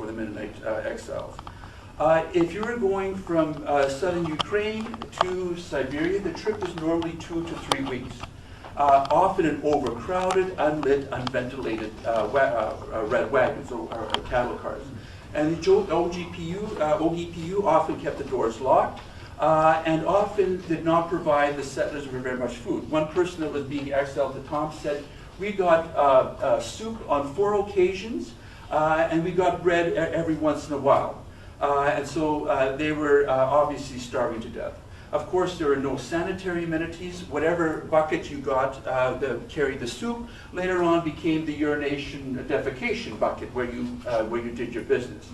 for the Mennonite exiles. If you were going from southern Ukraine to Siberia, the trip was normally 2 to 3 weeks. Often in overcrowded, unlit, unventilated red wagons or cattle cars. And the OGPU often kept the doors locked and often did not provide the settlers with very much food. One person that was being exiled to Tomsk said, "We got soup on 4 occasions and we got bread every once in a while." And so they were obviously starving to death. Of course, there were no sanitary amenities. Whatever bucket you got that carried the soup later on became the urination defecation bucket where you did your business.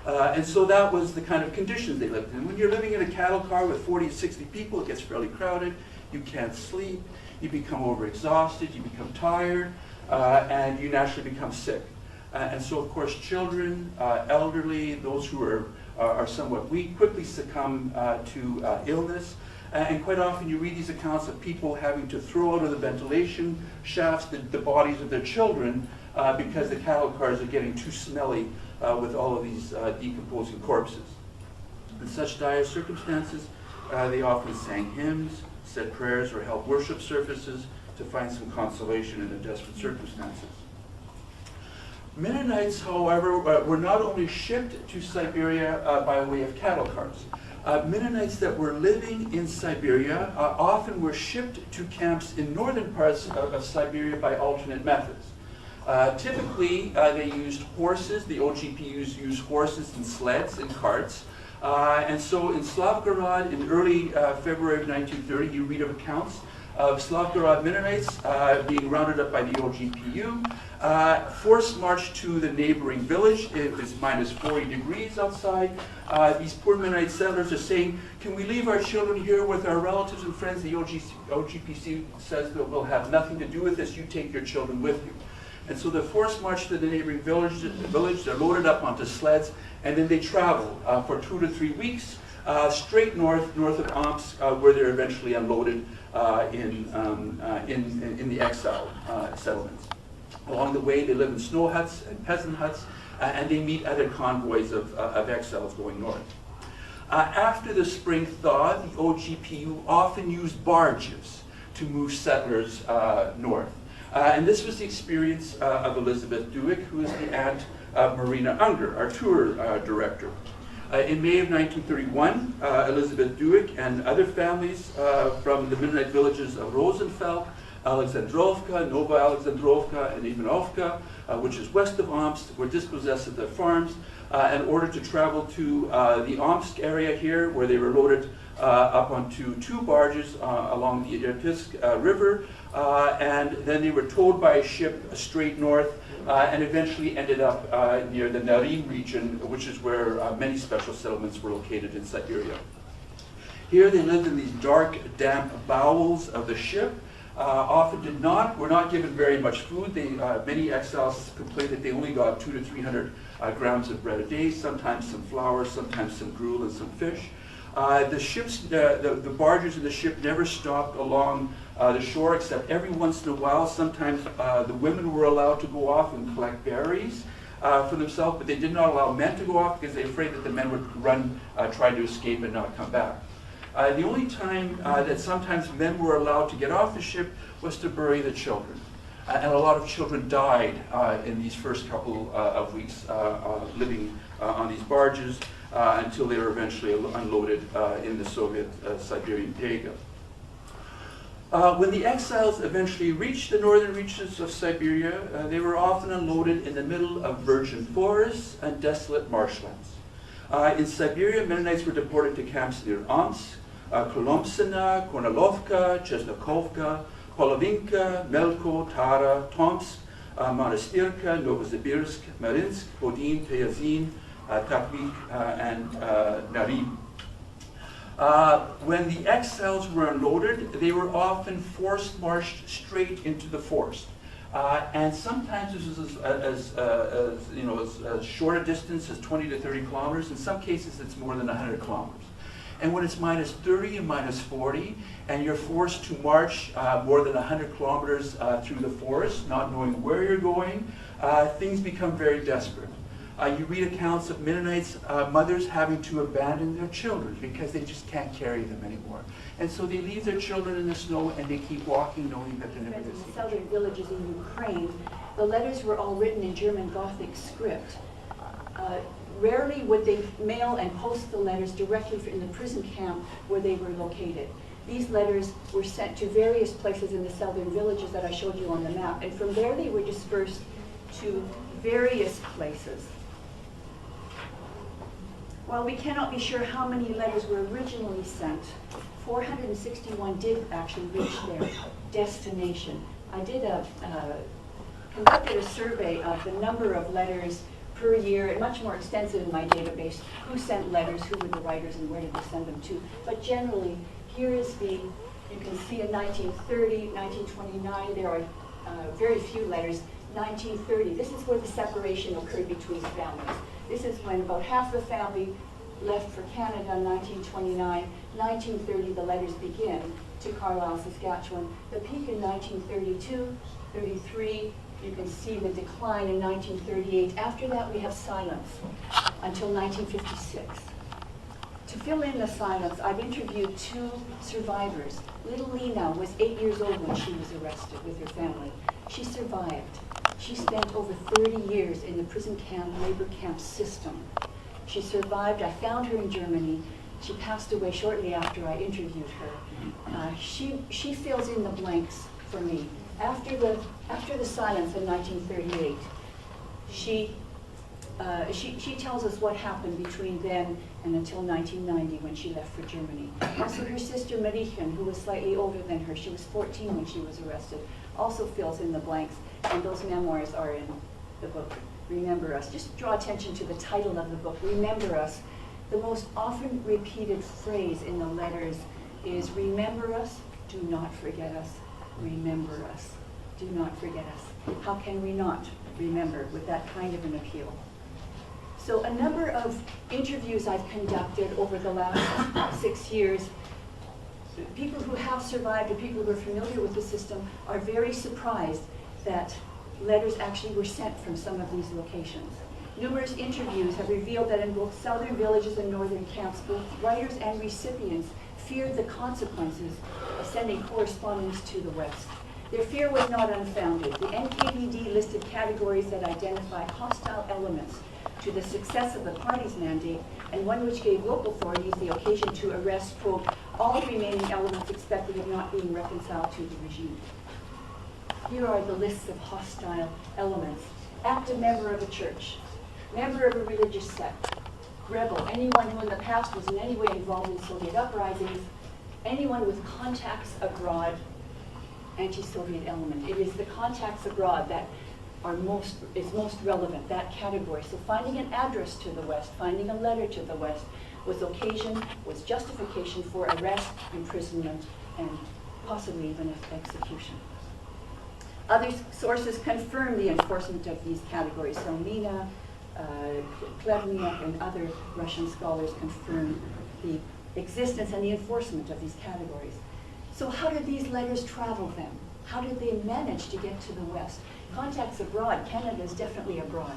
And so that was the kind of conditions they lived in. When you're living in a cattle car with 40 to 60 people, it gets fairly crowded. You can't sleep. You become overexhausted. You become tired. And you naturally become sick. And so, of course, children, elderly, those who are somewhat weak, quickly succumb to illness. And quite often you read these accounts of people having to throw out of the ventilation shafts the bodies of their children because the cattle cars are getting too smelly with all of these decomposing corpses. In such dire circumstances, they often sang hymns, said prayers, or held worship services to find some consolation in their desperate circumstances. Mennonites, however, were not only shipped to Siberia by way of cattle cars. Mennonites that were living in Siberia often were shipped to camps in northern parts of Siberia by alternate methods. Typically, they used horses. The OGPUs used horses and sleds and carts. And so in Slavgorod in early February of 1930, you read of accounts of Slavgorod Mennonites being rounded up by the OGPU, forced march to the neighboring village. It was minus 40 degrees outside. These poor Mennonite settlers are saying, "Can we leave our children here with our relatives and friends?" The OGPC says that we'll have nothing to do with this. You take your children with you. And so they're forced march to the neighboring village. They're loaded up onto sleds, and then they travel for 2 to 3 weeks straight north of Omsk, where they're eventually unloaded in the exile settlements. Along the way, they live in snow huts and peasant huts, and they meet other convoys of exiles going north. After the spring thaw, the OGPU often used barges to move settlers north. And this was the experience of Elizabeth Duick, who is the aunt of Marina Unger, our tour director. In May of 1931, Elizabeth Duick and other families from the Mennonite villages of Rosenfeld, Alexandrovka, Nova Alexandrovka, and Ivanovka, which is west of Omsk, were dispossessed of their farms in order to travel to the Omsk area here, where they were loaded up onto 2 barges along the Irpisk River, and then they were towed by a ship straight north and eventually ended up near the Narim region, which is where many special settlements were located in Siberia. Here they lived in these dark, damp bowels of the ship. Often were not given very much food. Many exiles complained that they only got 200 to 300 grams of bread a day, sometimes some flour, sometimes some gruel and some fish. The barges in the ship never stopped along the shore except every once in a while. Sometimes the women were allowed to go off and collect berries for themselves, but they did not allow men to go off because they were afraid that the men would run, try to escape and not come back. The only time that sometimes men were allowed to get off the ship was to bury the children. And a lot of children died in these first couple of weeks living on these barges until they were eventually unloaded in the Soviet Siberian taiga. When the exiles eventually reached the northern reaches of Siberia, they were often unloaded in the middle of virgin forests and desolate marshlands. In Siberia, Mennonites were deported to camps near Omsk, Kolomsina, Kornilovka, Chesnakovka, Polovinka, Melko, Tara, Tomsk, Monastirka, Novosibirsk, Marinsk, Bodin, Tyazin, Tapik, and Narim. When the exiles were unloaded, they were often forced marched straight into the forest. And sometimes this was as short a distance as 20 to 30 kilometers. In some cases, it's more than 100 kilometers. And when it's minus 30 and minus 40, and you're forced to march more than 100 kilometers through the forest, not knowing where you're going, things become very desperate. You read accounts of Mennonites mothers having to abandon their children because they just can't carry them anymore. And so they leave their children in the snow and they keep walking knowing that they're never going to see In the southern villages in Ukraine, the letters were all written in German Gothic script. Rarely would they mail and post the letters directly in the prison camp where they were located. These letters were sent to various places in the southern villages that I showed you on the map, and from there they were dispersed to various places. While we cannot be sure how many letters were originally sent, 461 did actually reach their destination. I conducted a survey of the number of letters per year, and much more extensive in my database, who sent letters, who were the writers, and where did they send them to. But generally, here is you can see in 1930, 1929, there are very few letters. 1930, this is where the separation occurred between families. This is when about half the family left for Canada in 1929. 1930, the letters begin to Carlisle, Saskatchewan. The peak in 1932, 33, you can see the decline in 1938. After that, we have silence until 1956. To fill in the silence, I've interviewed two survivors. Little Lena was 8 years old when she was arrested with her family. She survived. She spent over 30 years in the prison camp, labor camp system. She survived. I found her in Germany. She passed away shortly after I interviewed her. She fills in the blanks for me. After the silence in 1938, she tells us what happened between then and until 1990 when she left for Germany. Also, her sister Mariechen, who was slightly older than her, she was 14 when she was arrested, also fills in the blanks, and those memoirs are in the book, Remember Us. Just draw attention to the title of the book, Remember Us. The most often repeated phrase in the letters is, remember us, do not forget us. Remember us, do not forget us. How can we not remember with that kind of an appeal? So a number of interviews I've conducted over the last 6 years, people who have survived or people who are familiar with the system are very surprised that letters actually were sent from some of these locations. Numerous interviews have revealed that in both southern villages and northern camps, both writers and recipients feared the consequences of sending correspondence to the West. Their fear was not unfounded. The NKVD listed categories that identify hostile elements to the success of the party's mandate, and one which gave local authorities the occasion to arrest, quote, all remaining elements expected of not being reconciled to the regime. Here are the lists of hostile elements. Active member of a church, member of a religious sect, rebel, anyone who in the past was in any way involved in Soviet uprisings, anyone with contacts abroad, anti-Soviet element. It is the contacts abroad that is most relevant, that category. So finding an address to the West, finding a letter to the West was justification for arrest, imprisonment, and possibly even execution. Other sources confirm the enforcement of these categories. So Nina, Plevniak, and other Russian scholars confirm the existence and the enforcement of these categories. So how did these letters travel then? How did they manage to get to the West? Contacts abroad, Canada is definitely abroad.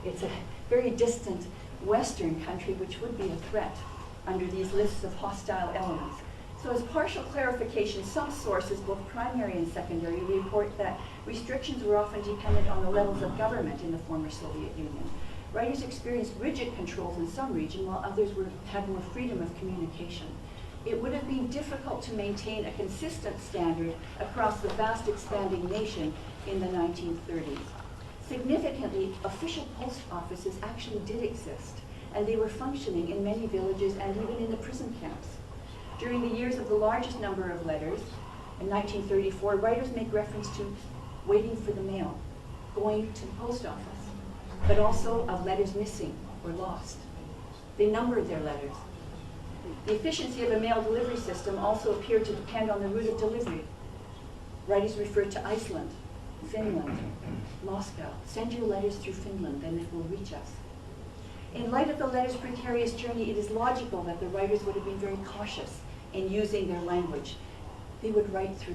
It's a very distant Western country which would be a threat under these lists of hostile elements. So as partial clarification, some sources, both primary and secondary, report that restrictions were often dependent on the levels of government in the former Soviet Union. Writers experienced rigid controls in some region while others had more freedom of communication. It would have been difficult to maintain a consistent standard across the vast expanding nation in the 1930s. Significantly, official post offices actually did exist, and they were functioning in many villages and even in the prison camps. During the years of the largest number of letters, in 1934, writers make reference to waiting for the mail, going to the post office, but also of letters missing or lost. They numbered their letters. The efficiency of a mail delivery system also appeared to depend on the route of delivery. Writers referred to Iceland, Finland, Moscow. Send your letters through Finland, then it will reach us. In light of the letter's precarious journey, it is logical that the writers would have been very cautious in using their language. They would write through